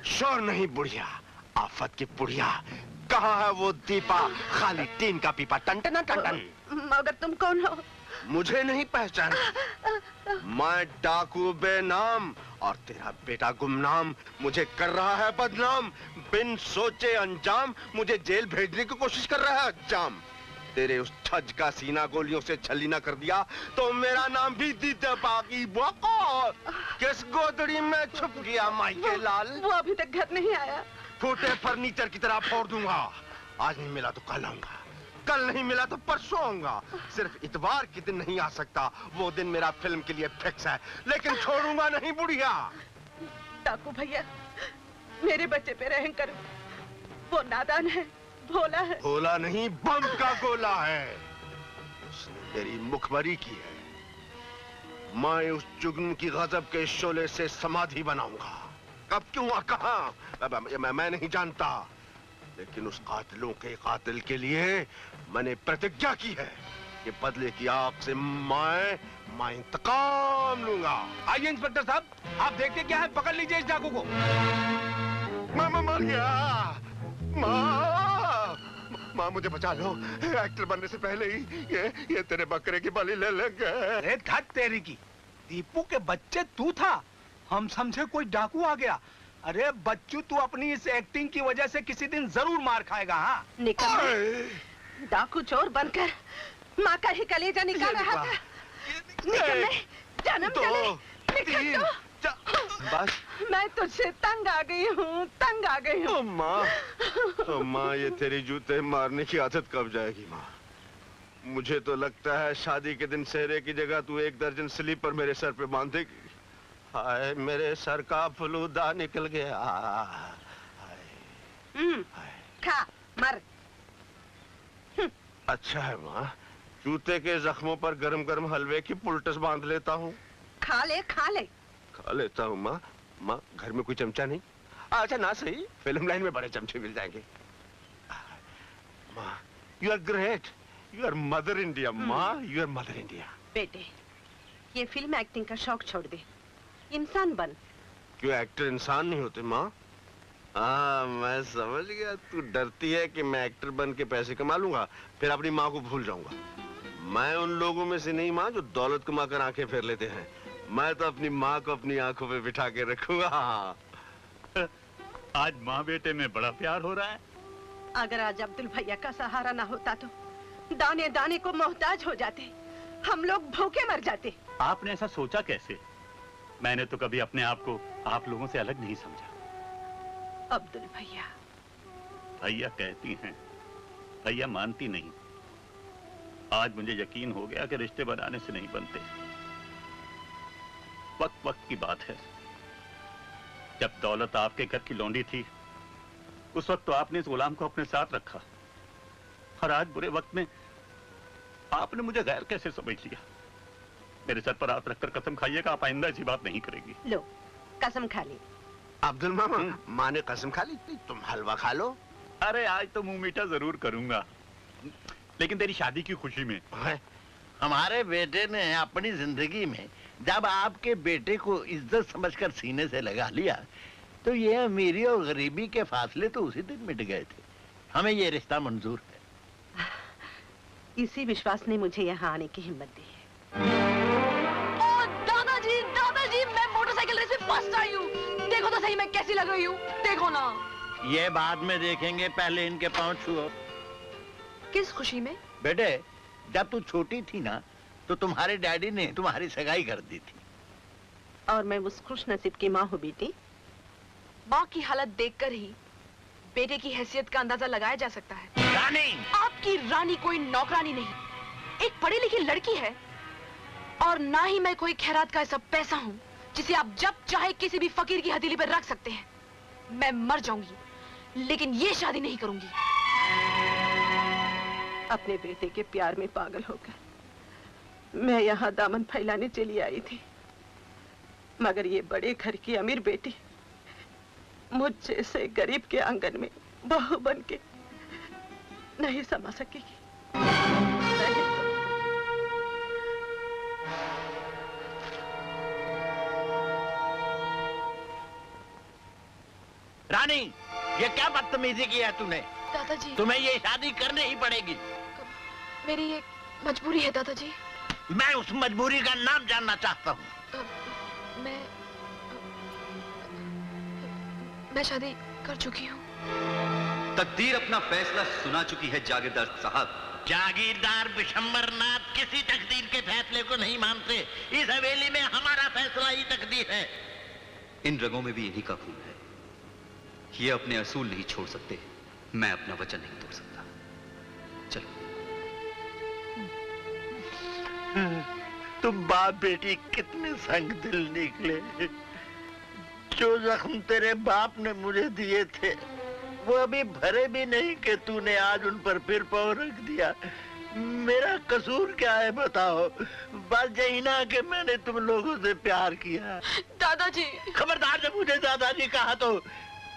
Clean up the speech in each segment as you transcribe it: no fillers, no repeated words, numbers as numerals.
शोर नहीं बुढ़िया, आफत की बुढ़िया। कहाँ है वो दीपा, खाली टीन का पीपा, टन टन टन टन। मगर तुम कौन हो? मुझे नहीं पहचान? मैं डाकू बेनाम, और तेरा बेटा गुमनाम मुझे कर रहा है बदनाम। बिन सोचे अंजाम मुझे जेल भेजने की कोशिश कर रहा है जाम। तेरे उस छज का सीना गोलियों से छलीना कर दिया तो मेरा नाम भी दीदा बागी बको। किस गोदड़ी में छुप गया माइके लाल? वो अभी तक घर नहीं आया। फूटे फर्नीचर की तरह फोड़ दूंगा। आज नहीं मिला तो कल आऊंगा, कल नहीं मिला तो परसों आऊंगा। सिर्फ इतवार के दिन नहीं आ सकता, वो दिन मेरा फिल्म के लिए फिक्स है, लेकिन छोड़ूंगा नहीं बुढ़िया। डाकू भैया, मेरे बच्चे पे रहम करो। वो नादान है, भोला है। भोला नहीं, बम का गोला है। उसने तेरी मुखबरी की है। मैं उस जुग्न की गजब के शोले से समाधि बनाऊंगा। कब, क्यों और कहां मैं नहीं जानता, लेकिन उस कातिलों के कातिल के लिए मैंने प्रतिज्ञा की है कि बदले की आग से मैं इंतकाम लूंगा। आइए इंस्पेक्टर साहब, आप देखते क्या है, पकड़ लीजिए इस डाकू को। मामा मर गया। माँ मुझे बचा लो, एक्टर बनने से पहले ही ये तेरे बकरे की बलि ले लेंगे। अरे धत तेरी की, दीपू के बच्चे तू था, हम समझे कोई डाकू आ गया। अरे बच्चू, तू अपनी इस एक्टिंग की वजह से किसी दिन जरूर मार खाएगा। हाँ, निकल डाकू चोर बनकर माँ का ही कलेजा निकाल रहा था। निकल, जन्म चले, निकल तो। बस मैं तुझसे तंग आ गई हूँ, तंग आ गई हूँ। माँ, ये तेरी जूते मारने की आदत कब जाएगी माँ? मुझे तो लगता है शादी के दिन सेहरे की जगह तू 1 दर्जन स्लीपर मेरे सर पे बांधेगी। हाय, मेरे सर का फलूदा निकल गया। खा मर। अच्छा है माँ, जूते के जख्मों पर गरम गरम हलवे की पुलटस बांध लेता हूँ। खा ले, खा ले। खा लेता हूँ माँ। माँ, घर में कोई चमचा नहीं? अच्छा ना सही, फिल्म लाइन में बड़े चमचे मिल जाएंगे। माँ, you are great, you are Mother India. माँ, यू आर मदर इंडिया। बेटे, ये फिल्म एक्टिंग का शौक छोड़ दे, इंसान बन। क्यों एक्टर इंसान नहीं होते माँ? हाँ, मैं समझ गया। तू डरती है कि मैं एक्टर बन के पैसे कमा लूंगा, फिर अपनी माँ को भूल जाऊंगा। मैं उन लोगों में से नहीं माँ जो दौलत कमाकर आंखें फेर लेते हैं। मैं तो अपनी माँ को अपनी आंखों पे बिठा के रखूंगा। आज माँ बेटे में बड़ा प्यार हो रहा है। अगर आज अब्दुल भैया का सहारा ना होता तो दाने दाने को मोहताज हो जाते, हम लोग भूखे मर जाते। आपने ऐसा सोचा कैसे? मैंने तो कभी अपने आप को आप लोगों से अलग नहीं समझा। अब्दुल भैया, भैया कहती हैं, भैया मानती नहीं। आज मुझे यकीन हो गया कि रिश्ते बनाने से नहीं बनते। वक्त वक्त की बात है। जब दौलत आपके घर की लौंडी थी, उस वक्त तो आपने इस गुलाम को अपने साथ रखा, और आज बुरे वक्त में आपने मुझे गैर कैसे समझ लिया? मेरे सर पर हाथ रखकर कसम खाइएगा, आप आइंदा ऐसी बात नहीं करेगी। लो, कसम खा ली। अब्दुल मामा, माँ ने कसम खा ली, तुम हलवा खा लो। अरे आज तो मुंह मीठा जरूर करूंगा, लेकिन तेरी शादी की खुशी में। हमारे बेटे ने अपनी जिंदगी में जब आपके बेटे को इज्जत समझकर सीने से लगा लिया, तो ये अमीरी और गरीबी के फासले तो उसी दिन मिट गए थे। हमें ये रिश्ता मंजूर है। इसी विश्वास ने मुझे यहाँ आने की हिम्मत दी है। दादाजी, दादाजी, मैं मोटरसाइकिल रेस में फर्स्ट आई हूँ। देखो तो सही मैं कैसी लग रही हूँ, देखो ना। ये बाद में देखेंगे, पहले इनके पाँव छुओ। किस खुशी में? बेटे, जब तू छोटी थी ना, तो तुम्हारे डैडी ने तुम्हारी सगाई कर दी थी। और मैं उस खुश नसीब की माँ हूँ बेटी। माँ की हालत देखकर ही बेटे की हैसियत का अंदाजा लगाया जा सकता है। रानी! आपकी रानी कोई नौकरानी नहीं, एक पढ़ी लिखी लड़की है। और ना ही मैं कोई खैरात का ऐसा पैसा हूँ जिसे आप जब चाहे किसी भी फकीर की हथेली पर रख सकते हैं। मैं मर जाऊंगी, लेकिन ये शादी नहीं करूंगी। अपने बेटे के प्यार में पागल होकर मैं यहाँ दामन फैलाने चली आई थी, मगर ये बड़े घर की अमीर बेटी मुझ जैसे गरीब के आंगन में बहू बन के नहीं समा सकेगी। नहीं। रानी, ये क्या बदतमीजी की है तूने? दादाजी, तुम्हें ये शादी करनी ही पड़ेगी। मेरी एक मजबूरी है दादाजी। मैं उस मजबूरी का नाम जानना चाहता हूँ। मैं शादी कर चुकी हूँ। तकदीर अपना फैसला सुना चुकी है जागीरदार साहब। जागीरदार बिशंबरनाथ किसी तकदीर के फैसले को नहीं मानते। इस हवेली में हमारा फैसला ही तकदीर है। इन रगों में भी इन्हीं का खून है। ये अपने असूल नहीं छोड़ सकते, मैं अपना वचन नहीं तोड़ सकता। चलो। तुम बाप बेटी कितने संग दिल निकले। जो जख्म तेरे बाप ने मुझे दिए थे वो अभी भरे भी नहीं कि तूने आज उन पर फिर पाँव रख दिया। मेरा कसूर क्या है बताओ? बस यही ना कि मैंने तुम लोगों से प्यार किया। दादाजी, खबरदार जब मुझे दादाजी कहा तो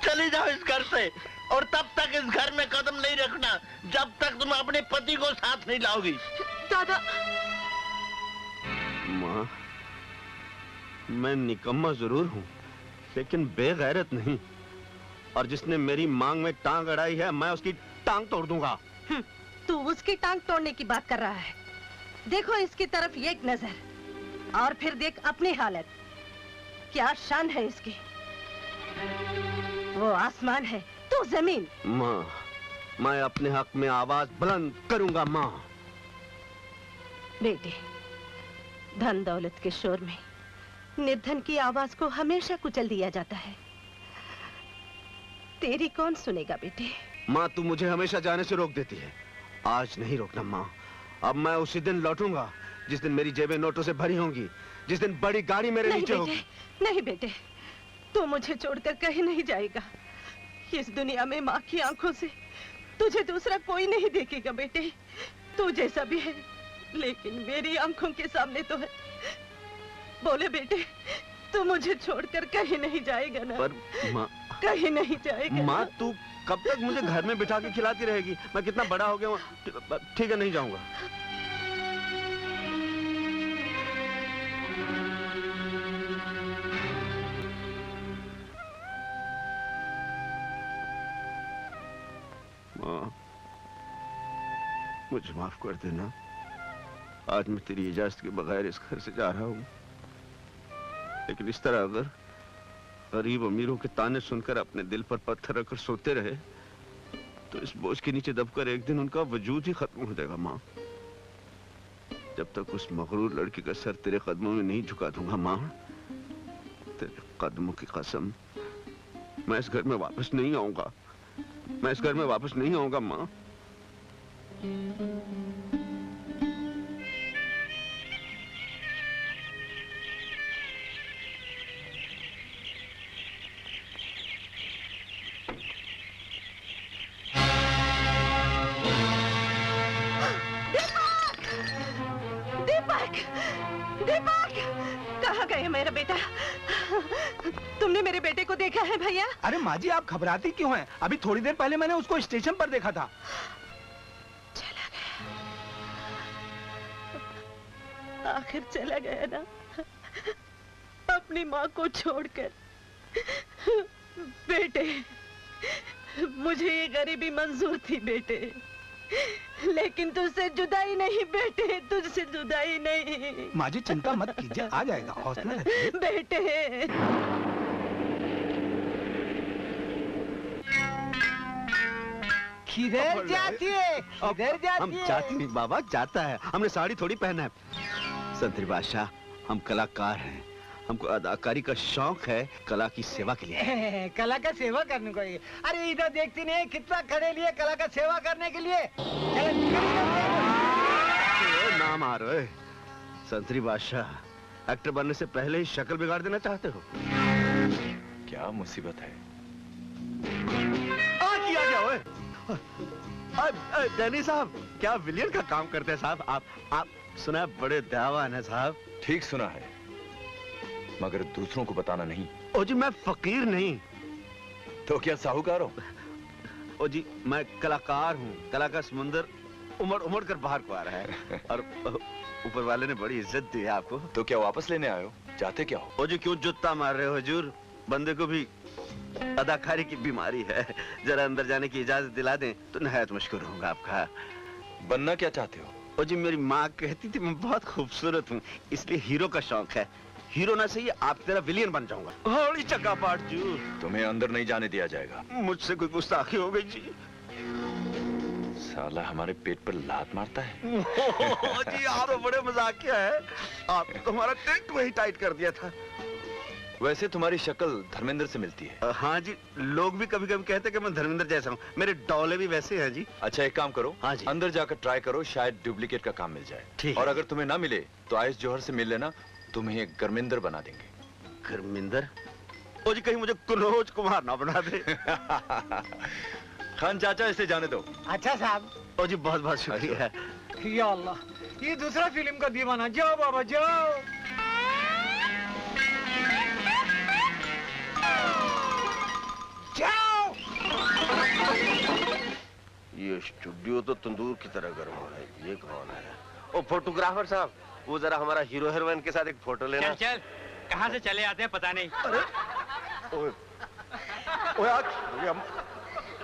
चली जाओ इस घर से, और तब तक इस घर में कदम नहीं रखना जब तक तुम अपने पति को साथ नहीं लाओगी। दादा। माँ, मैं निकम्मा जरूर हूँ लेकिन बेगैरत नहीं, और जिसने मेरी मांग में टांग अड़ाई है मैं उसकी टांग तोड़ दूंगा। तू उसकी टांग तोड़ने की बात कर रहा है। देखो इसकी तरफ एक नजर, और फिर देख अपनी हालत। क्या शान है इसकी। वो आसमान है, तू जमीन। माँ, मैं अपने हक में आवाज बुलंद करूंगा। माँ। बेटे, धन दौलत के शोर में निर्धन की आवाज को हमेशा कुचल दिया जाता है। तेरी कौन सुनेगा बेटे? माँ, तू मुझे हमेशा जाने से रोक देती है। आज नहीं रोकना माँ। अब मैं उसी दिन लौटूंगा जिस दिन मेरी जेबें नोटों से भरी होंगी, जिस दिन बड़ी गाड़ी मेरे नीचे होगी। नहीं बेटे, तू मुझे छोड़कर कहीं नहीं जाएगा। इस दुनिया में माँ की आंखों से तुझे दूसरा कोई नहीं देखेगा बेटे। तू जैसा भी है लेकिन मेरी आंखों के सामने तो है। बोले बेटे, तू मुझे छोड़कर कहीं नहीं जाएगा ना? पर माँ, कहीं नहीं जाएगा। माँ, तू कब तक मुझे घर में बिठा के खिलाती रहेगी? मैं कितना बड़ा हो गया हूँ। ठीक है, नहीं जाऊंगा। माँ, मुझे माफ कर देना। आज मैं तेरी इजाजत के बगैर इस घर से जा रहा हूँ, लेकिन इस तरह अगर गरीब अमीरों के ताने सुनकर अपने दिल पर पत्थर रखकर सोते रहे तो इस बोझ के नीचे दबकर एक दिन उनका वजूद ही खत्म हो जाएगा। माँ, जब तक उस मगरूर लड़की का सर तेरे कदमों में नहीं झुका दूंगा माँ, तेरे कदमों की कसम, मैं इस घर में वापस नहीं आऊंगा। मैं इस घर में वापस नहीं आऊंगा माँ। दीपक, कहाँ गए मेरा बेटा? तुमने मेरे बेटे को देखा है भैया? अरे माँ जी, आप घबराती क्यों हैं? अभी थोड़ी देर पहले मैंने उसको स्टेशन पर देखा था। चला गया। आखिर चला गया ना, अपनी माँ को छोड़कर। बेटे, मुझे ये गरीबी मंजूर थी बेटे, लेकिन तुझसे जुदाई नहीं बेटे, तुझसे जुदाई नहीं। माँ जी चिंता मत कीजिए, आ जाएगा, हौसला रखिए। बेटे, किधर जाती है? किधर जाती हम है? जाती नहीं बाबा, जाता है। हमने साड़ी थोड़ी पहना है। संतरी बादशाह, हम कलाकार हैं, हमको अदाकारी का शौक है, कला की सेवा के लिए। कला का सेवा करने को। अरे इधर देखती नहीं कितना खड़े लिए कला का सेवा करने के लिए। ना मारो संतरी बादशाह, एक्टर बनने से पहले ही शक्ल बिगाड़ देना चाहते हो? क्या मुसीबत है? किया क्या ओए? डैनी साहब, क्या विलियन का काम करते हैं साहब? आप सुना बड़े दयावान है साहब। ठीक सुना है, मगर दूसरों को बताना नहीं। ओ जी, मैं फकीर नहीं। तो क्या साहूकार हो? ओ जी, मैं कलाकार हूँ। कला का समुंदर उमड़ उमड़ कर बाहर को आ रहा है, और ऊपर वाले ने बड़ी इज्जत दी है आपको। तो क्या वापस लेने आए हो? चाहते क्या हो? ओ जी, क्यों जुत्ता मार रहे हो हुजूर? बंदे को भी अदाकारी की बीमारी है, जरा अंदर जाने की इजाजत दिला दें तो नहायत मशकूर होऊंगा आपका। बनना क्या चाहते हो? ओ जी, मेरी माँ कहती थी मैं बहुत खूबसूरत हूँ, इसलिए हीरो का शौक है। हीरो ना सही, आप तेरा विलियन बन जाऊंगा। होली चक्का पाट जू। तुम्हें अंदर नहीं जाने दिया जाएगा। मुझसे कोई गुस्ताखी हो गई जी। साला हमारे पेट पर लात मारता है। जी आप तो बड़े मजाकिया है, आपने तो हमारा टेंट वही टाइट कर दिया था। वैसे तुम्हारी शक्ल धर्मेंद्र से मिलती है। हाँ जी, लोग भी कभी कभी कहते हैं कि मैं धर्मेंद्र जैसा हूँ। मेरे डौले भी वैसे हैं जी। अच्छा एक काम करो, हाँ जी। अंदर जाकर ट्राई करो, शायद डुप्लीकेट का काम मिल जाए। ठीक और है। अगर तुम्हें ना मिले तो आयुष जौहर से मिल लेना, तुम्हें गर्मिंदर बना देंगे। गर्मिंदर? ओ जी, कहीं मुझे कुनोज कुमार ना बना दे। खान चाचा इसे जाने दो। अच्छा साहब। ओ जी बहुत बहुत शुक्रिया। या अल्लाह, ये दूसरा फिल्म का दीवाना। जाओ बाबा जाओ। जाओ। ये स्टूडियो तो तंदूर की तरह गर्म है। ये कौन है? ओ फोटोग्राफर साहब, वो जरा हमारा हीरो हीरोइन के साथ एक फोटो लेना। चल चल, कहाँ से चले आते हैं पता नहीं। अरे ओए, ओए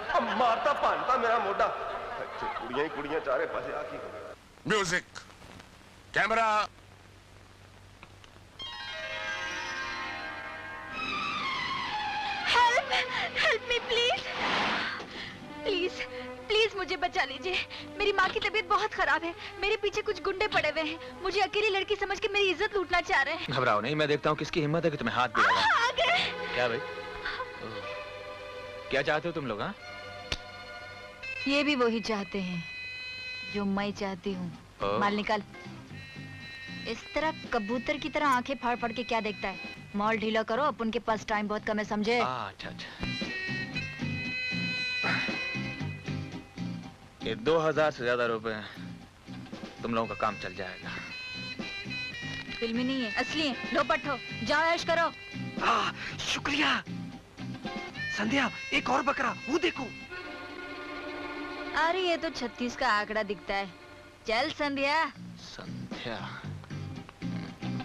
अब मारता पानता मेरा मोटा। कुड़ियां ही कुड़ियां चारे पासे आकी। Music, camera. Help me please, please please मुझे बचा लीजिए। मेरी माँ की तबीयत बहुत खराब है, मेरे पीछे कुछ गुंडे पड़े हुए हैं, मुझे अकेली लड़की समझ के मेरी इज्जत लूटना चाह रहे हैं। घबराओ नहीं, मैं देखता हूँ किसकी हिम्मत है कि तुम्हें हाथ भी लगा। आ गए। क्या भाई, क्या चाहते हो तुम लोग? हाँ, ये भी वही चाहते हैं जो मैं चाहती हूँ। माल निकाल। इस तरह कबूतर की तरह आंखें फाड़ फाड़ के क्या देखता है? मॉल ढीला करो, अपन के पास टाइम बहुत कम है, समझे? अच्छा अच्छा। ये 2000 से ज्यादा रुपए तुम लोगों का काम चल जाएगा। फिल्मी नहीं है, असली है। लो पट्टो, जाओ ऐश करो। शुक्रिया। संध्या, एक और बकरा, वो देखो। अरे ये तो 36 का आंकड़ा दिखता है। चल संध्या। संध्या।